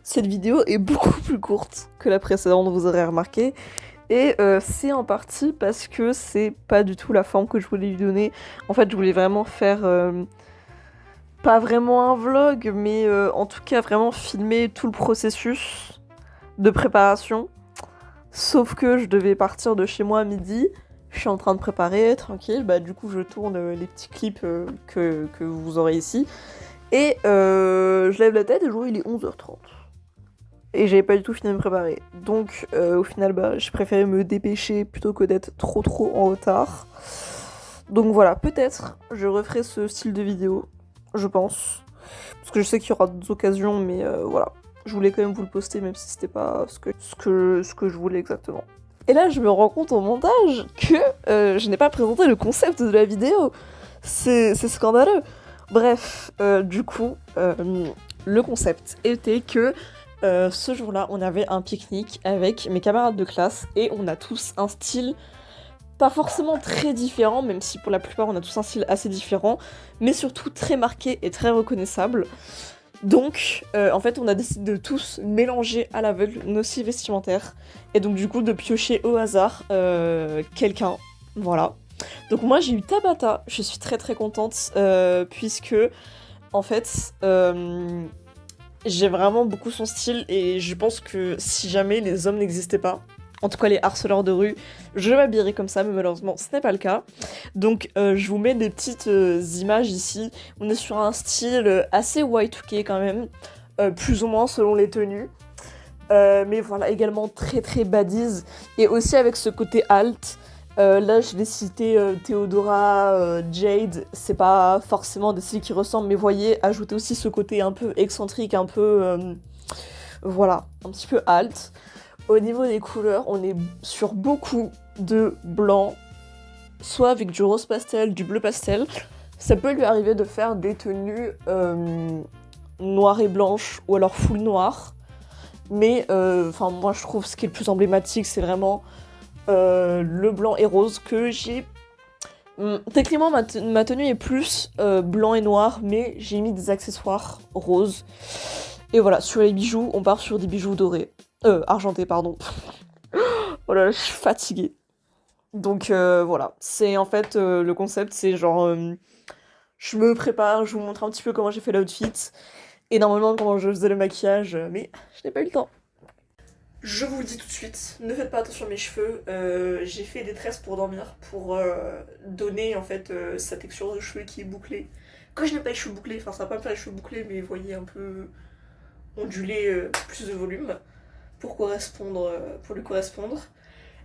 Cette vidéo est beaucoup plus courte que la précédente, vous aurez remarqué. Et c'est en partie parce que c'est pas du tout la forme que je voulais lui donner. En fait, je voulais vraiment faire, pas vraiment un vlog, mais en tout cas vraiment filmer tout le processus de préparation. Sauf que je devais partir de chez moi à midi. Je suis en train de préparer, tranquille. Bah du coup, je tourne les petits clips que vous aurez ici. Et je lève la tête et je vois il est 11h30. Et j'avais pas du tout fini de me préparer. Donc au final, bah, j'ai préféré me dépêcher plutôt que d'être trop en retard. Donc voilà, peut-être je referai ce style de vidéo, je pense. Parce que je sais qu'il y aura d'autres occasions, mais voilà. Je voulais quand même vous le poster, même si c'était pas ce que je voulais exactement. Et là, je me rends compte au montage que je n'ai pas présenté le concept de la vidéo. C'est scandaleux. Bref, du coup, le concept était que ce jour-là, on avait un pique-nique avec mes camarades de classe et on a tous un style pas forcément très différent, même si pour la plupart on a tous un style assez différent, mais surtout très marqué et très reconnaissable. Donc, en fait, on a décidé de tous mélanger à l'aveugle nos styles vestimentaires et donc du coup de piocher au hasard quelqu'un. Voilà. Donc moi j'ai eu Tabata, je suis très contente puisque en fait j'ai vraiment beaucoup son style et je pense que si jamais les hommes n'existaient pas, en tout cas les harceleurs de rue, je m'habillerais comme ça, mais malheureusement ce n'est pas le cas. Donc je vous mets des petites images ici. On est sur un style assez Y2K quand même, plus ou moins selon les tenues. Mais voilà, également très baddies, et aussi avec ce côté alt. Là, je vais citer Theodora, Jade, c'est pas forcément des styles qui ressemblent, mais voyez, ajouter aussi ce côté un peu excentrique, un peu, voilà, un petit peu alt. Au niveau des couleurs, on est sur beaucoup de blanc, soit avec du rose pastel, du bleu pastel. Ça peut lui arriver de faire des tenues noires et blanches, ou alors full noir. Mais moi je trouve ce qui est le plus emblématique, c'est vraiment le blanc et rose que j'ai. Techniquement, ma tenue est plus blanc et noir, mais j'ai mis des accessoires roses. Et voilà, sur les bijoux, on part sur des bijoux dorés. Argentés, pardon. Voilà, je suis fatiguée. Donc voilà, c'est en fait le concept, c'est genre je me prépare, je vous montre un petit peu comment j'ai fait l'outfit et normalement comment je faisais le maquillage, mais je n'ai pas eu le temps. Je vous le dis tout de suite, ne faites pas attention à mes cheveux, j'ai fait des tresses pour dormir, pour donner en fait sa texture de cheveux qui est bouclée. Quand je n'ai pas les cheveux bouclés, enfin ça va pas me faire les cheveux bouclés, mais vous voyez un peu ondulé, plus de volume, pour correspondre, pour lui correspondre.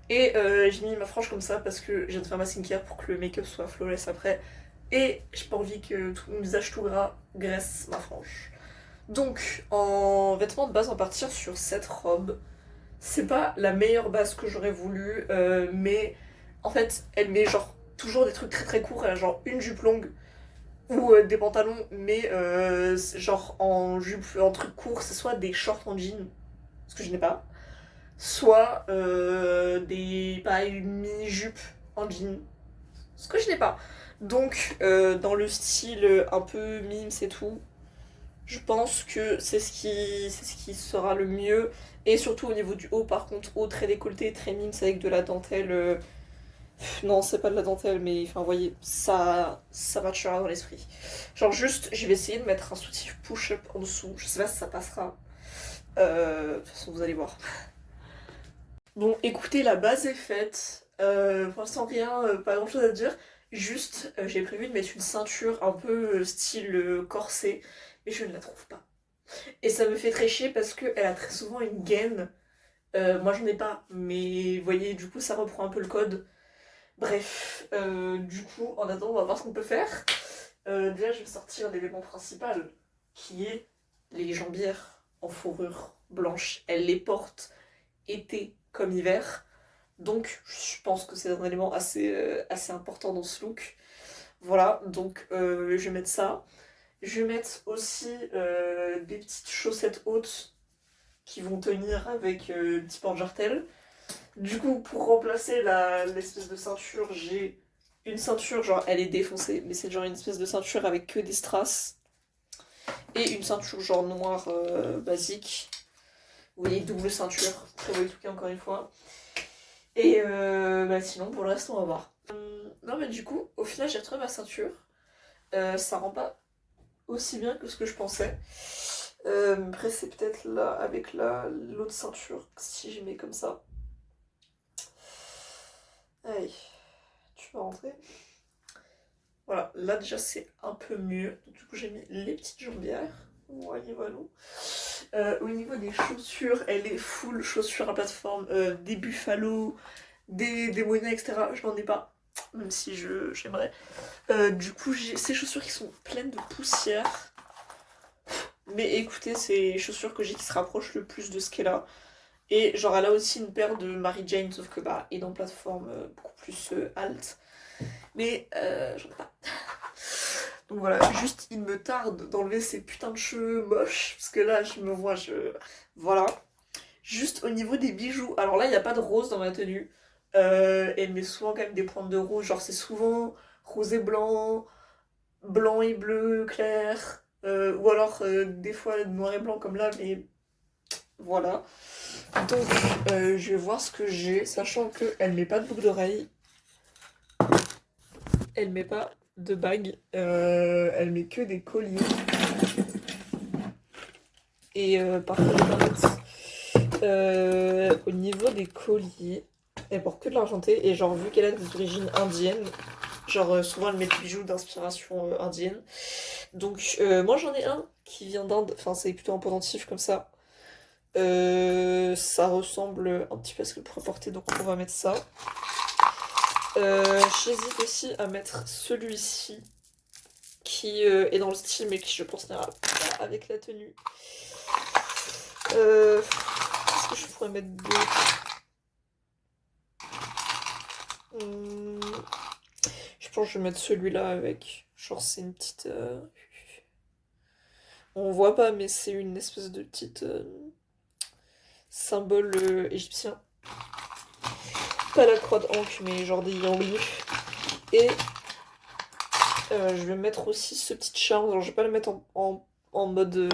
Et j'ai mis ma frange comme ça parce que je viens de faire ma skincare pour que le make-up soit flawless après. Et j'ai pas envie que tout mon visage tout gras graisse ma frange. Donc, en vêtements de base, on va partir sur cette robe. C'est pas la meilleure base que j'aurais voulu, mais en fait, elle met genre toujours des trucs très courts. Elle a genre une jupe longue ou des pantalons, mais genre en jupe, en truc court, c'est soit des shorts en jean, ce que je n'ai pas, soit des pareil mini-jupes en jean, ce que je n'ai pas. Donc dans le style un peu mimes et tout, je pense que c'est ce qui sera le mieux. Et surtout au niveau du haut, par contre, haut très décolleté, très mimes avec de la dentelle. Non, c'est pas de la dentelle, mais enfin, vous voyez, ça matchera dans l'esprit. Genre juste, je vais essayer de mettre un soutif push-up en dessous. Je sais pas si ça passera. De toute façon, vous allez voir. Bon, écoutez, la base est faite. Pour l'instant, rien, pas grand chose à dire. Juste, j'ai prévu de mettre une ceinture un peu style corset, mais je ne la trouve pas. Et ça me fait très chier parce qu'elle a très souvent une gaine. Moi, j'en ai pas, mais vous voyez, du coup, ça reprend un peu le code. Bref, du coup, en attendant, on va voir ce qu'on peut faire. Déjà, je vais sortir l'élément principal, qui est les jambières en fourrure blanche. Elle les porte été comme hiver. Donc je pense que c'est un élément assez important dans ce look. Voilà, donc je vais mettre ça. Je vais mettre aussi des petites chaussettes hautes qui vont tenir avec petit porte-jartel. Du coup, pour remplacer l'espèce de ceinture, j'ai une ceinture, genre elle est défoncée, mais c'est genre une espèce de ceinture avec que des strass. Et une ceinture genre noire basique. Vous voyez, double ceinture, très beau truc encore une fois. Et sinon, pour le reste, on va voir. Non, mais du coup, au final, j'ai retrouvé ma ceinture. Ça rend pas aussi bien que ce que je pensais. Après, c'est peut-être là, avec l'autre ceinture, si je mets comme ça. Allez, tu vas rentrer. Voilà, là déjà c'est un peu mieux. Donc, du coup, j'ai mis les petites jambières. Voilà. Au niveau des chaussures, elle est full chaussures à plateforme, des Buffalo, des moyens, etc. Je n'en ai pas, même si j'aimerais. Du coup, j'ai ces chaussures qui sont pleines de poussière. Mais écoutez, c'est les chaussures que j'ai qui se rapprochent le plus de ce qu'elle a. Et genre, elle a aussi une paire de Mary Jane, sauf que bah, elle est en plateforme beaucoup plus halte. Mais j'en ai pas. Donc voilà, juste il me tarde d'enlever ces putains de cheveux moches. Parce que là, je me vois, Voilà. Juste au niveau des bijoux. Alors là, il n'y a pas de rose dans ma tenue. Elle met souvent quand même des pointes de rose. Genre, c'est souvent rose et blanc, blanc et bleu clair. Ou alors, des fois, noir et blanc comme là, mais voilà. Donc, je vais voir ce que j'ai, sachant qu'elle met pas de boucle d'oreille. Elle met pas de bague. Elle met que des colliers. Et par contre, au niveau des colliers, elle porte que de l'argenté. Et genre, vu qu'elle a des origines indiennes, genre souvent elle met des bijoux d'inspiration indienne. Donc moi j'en ai un qui vient d'Inde. Enfin, c'est plutôt un pendentif comme ça. Ça ressemble un petit peu à ce qu'elle pourrait porter, donc on va mettre ça. J'hésite aussi à mettre celui-ci qui est dans le style mais qui je pense n'ira pas avec la tenue. Qu'est-ce que je pourrais mettre d'autre? Je pense que je vais mettre celui-là avec. Genre c'est une petite... On voit pas mais c'est une espèce de petite symbole égyptien. Pas la croix de Ankh mais genre des hiéroglyphes. Et je vais mettre aussi ce petit charme. Alors je vais pas le mettre en mode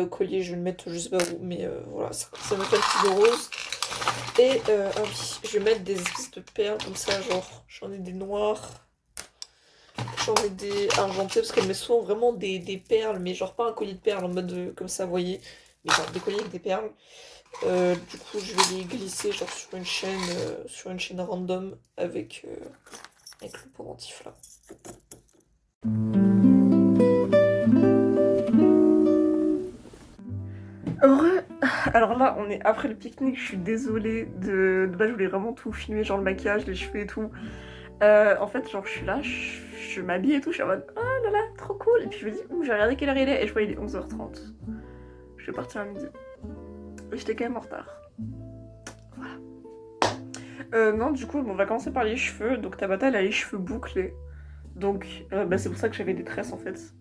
collier, je vais le mettre je sais pas où, mais voilà, ça me fait un petit de rose. Et ah oui, je vais mettre des espèces de perles comme ça, genre j'en ai des noirs, j'en ai des argentés, parce qu'elle met souvent vraiment des perles, mais genre pas un collier de perles en mode comme ça, vous voyez, mais genre des colliers avec des perles. Du coup je vais les glisser genre sur une chaîne random avec le pendentif là. Heureux. Alors là, on est après le pique-nique, je suis désolée de base, je voulais vraiment tout filmer, genre le maquillage, les cheveux et tout. En fait, genre, je suis là, je m'habille et tout, je suis en mode oh là là, trop cool. Et puis je me dis, j'ai regardé quelle heure il est, et je vois il est 11h30. Je vais partir à midi. Et j'étais quand même en retard. Voilà. Non, du coup, on va commencer par les cheveux. Donc Tabata, elle a les cheveux bouclés. Donc, c'est pour ça que j'avais des tresses en fait.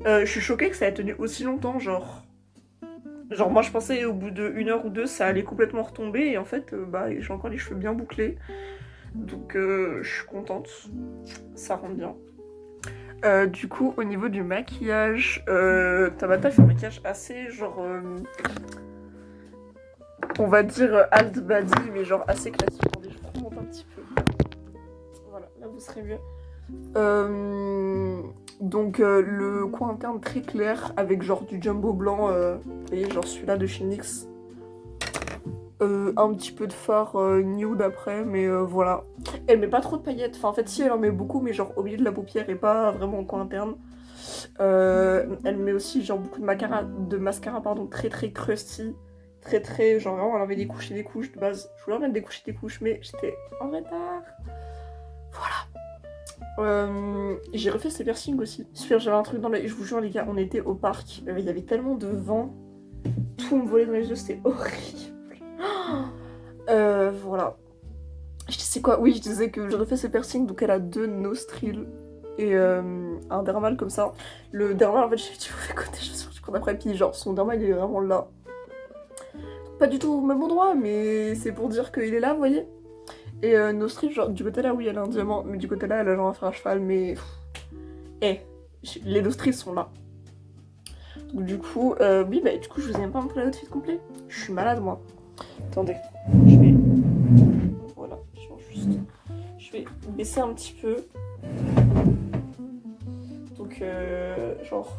Je suis choquée que ça ait tenu aussi longtemps, genre. Genre moi je pensais au bout de 1 heure ou deux ça allait complètement retomber et en fait j'ai encore les cheveux bien bouclés. Donc je suis contente, ça rend bien. Du coup au niveau du maquillage, Tabata fait un maquillage assez genre on va dire alt body mais genre assez classique. Attendez, je remonte un petit peu. Voilà, là vous serez mieux. Donc le coin interne très clair avec genre du jumbo blanc, vous voyez genre celui-là de chez NYX. Un petit peu de fard nude après, mais voilà. Elle met pas trop de paillettes, enfin en fait si elle en met beaucoup, mais genre au milieu de la paupière et pas vraiment au coin interne. Elle met aussi genre beaucoup de mascara pardon, très très crusty. Très genre vraiment elle en met des couches et des couches de base. Je voulais en mettre des couches et des couches mais j'étais en retard. Voilà. J'ai refait ces piercings aussi. Super, j'avais un truc dans l'œil. Je vous jure les gars, on était au parc. Il y avait tellement de vent. Tout me volait dans les yeux, c'était horrible. Voilà. Je sais quoi, oui, je disais que j'ai refait ces piercings, donc elle a 2 nostrils et un dermal comme ça. Le dermal, en fait, j'ai du mauvais côté, je me suis rendu compte après, puis genre son dermal il est vraiment là. Pas du tout au même endroit, mais c'est pour dire qu'il est là, vous voyez. Et nostrils, genre du côté là, oui, elle a un diamant, mais du côté là, elle a genre un fer à cheval, mais. Les nostrils sont là. Donc du coup, oui, bah du coup, je vous ai même pas montré l'outfit complet. Je suis malade, moi. Attendez, voilà, je vais baisser un petit peu. Donc, genre,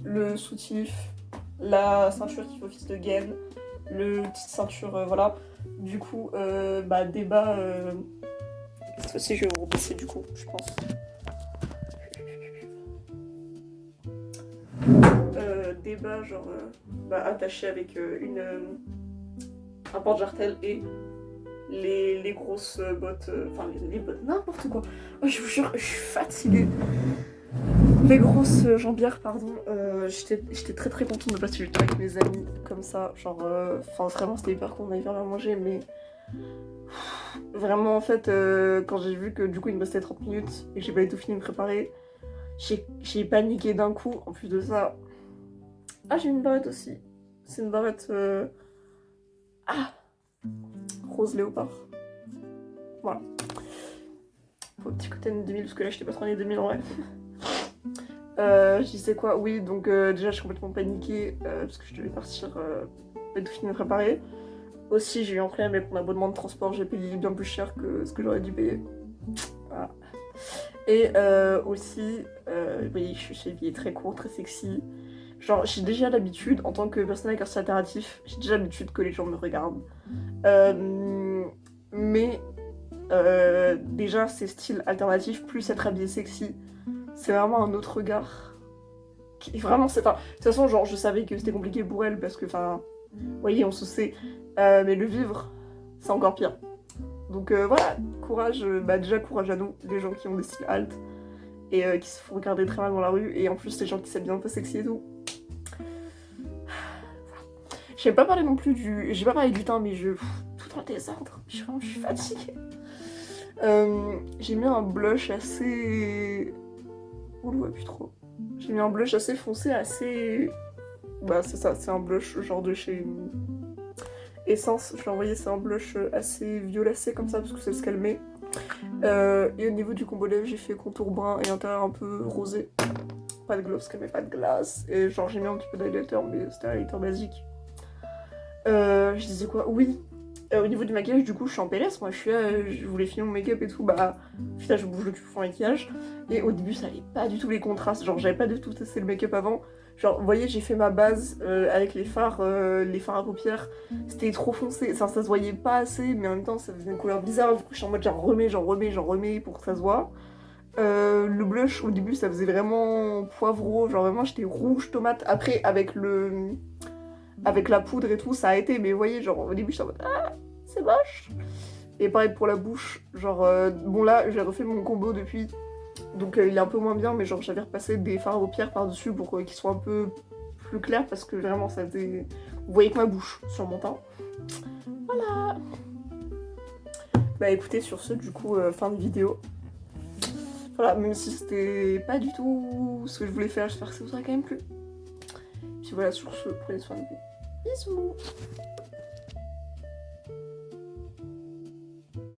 le soutif, la ceinture qui fait office de gaine, le petite ceinture, voilà. Du coup, bah, des bas. Cette fois-ci, je vais vous rebaisser, du coup, je pense. Des bas, genre, bah, attachés avec un porte-jartel et les grosses bottes. Enfin, les bottes, n'importe quoi. Oh, je vous jure, je suis fatiguée. Les grosses jambières, pardon. J'étais très très contente de passer du temps avec mes amis comme ça. Genre, enfin, vraiment, c'était hyper cool, on avait bien manger, mais. Vraiment, en fait, quand j'ai vu que du coup il me restait 30 minutes et que j'ai pas du tout fini de me préparer, j'ai paniqué d'un coup. En plus de ça. Ah, j'ai une barrette aussi. C'est une barrette. Ah, rose léopard. Voilà. Pour le petit côté années 2000, parce que là j'étais pas trop années 2000 en vrai. Je disais quoi? Oui, donc déjà je suis complètement paniquée parce que je devais partir et tout finir de me préparer. Aussi, j'ai eu un problème avec mon abonnement de transport, j'ai payé bien plus cher que ce que j'aurais dû payer. Voilà. Et aussi, oui, je suis habillée très court, très sexy. Genre, j'ai déjà l'habitude, en tant que personne avec un style alternatif, j'ai déjà l'habitude que les gens me regardent. Mais déjà, ces styles alternatifs, plus être habillé sexy, c'est vraiment un autre regard. Et vraiment, c'est pas. De toute façon, genre, je savais que c'était compliqué pour elle parce que, enfin, vous voyez, on se sait. Mais le vivre, c'est encore pire. Donc voilà, courage, bah déjà courage à nous, les gens qui ont des styles alt et qui se font regarder très mal dans la rue, et en plus les gens qui s'habillent un peu sexy et tout. J'ai pas parlé non plus du. J'ai pas parlé du teint, mais tout en désordre. Je suis fatiguée. J'ai mis un blush assez. On le voit plus trop. J'ai mis un blush assez foncé, assez. Bah, c'est ça, c'est un blush genre de chez Essence. Je l'ai envoyé, c'est un blush assez violacé comme ça, parce que c'est ce qu'elle met. Et au niveau du combo lèvres, j'ai fait contour brun et intérieur un peu rosé. Pas de gloss, parce qu'elle met pas de glace. Et genre, j'ai mis un petit peu d'highlighter, mais c'était un highlighter basique. Je disais quoi? Oui. Au niveau du maquillage, du coup, je suis en PLS. Moi, je suis là, je voulais finir mon make-up et tout. Bah, putain, je bouge le cul pour maquillage. Et au début, ça allait pas du tout les contrastes. Genre, j'avais pas du tout testé le make-up avant. Genre, vous voyez, j'ai fait ma base avec les fards à paupières. C'était trop foncé. Ça se voyait pas assez, mais en même temps, ça faisait une couleur bizarre. Du coup, je suis en mode, j'en remets pour que ça se voit. Le blush, au début, ça faisait vraiment poivreau. Genre, vraiment, j'étais rouge tomate. Après, avec la poudre et tout, ça a été, mais vous voyez, genre au début, j'étais en mode ah, c'est moche. Et pareil pour la bouche, genre, bon là, j'ai refait mon combo depuis, donc il est un peu moins bien, mais genre, j'avais repassé des fards à paupières par-dessus pour qu'ils soient un peu plus clairs, parce que vraiment, ça faisait. Vous voyez que ma bouche sur mon teint. Voilà. Bah écoutez, sur ce, du coup, fin de vidéo. Voilà, même si c'était pas du tout ce que je voulais faire, j'espère que ça vous aura quand même plu. Puis voilà, sur ce, prenez soin de vous. Bisous.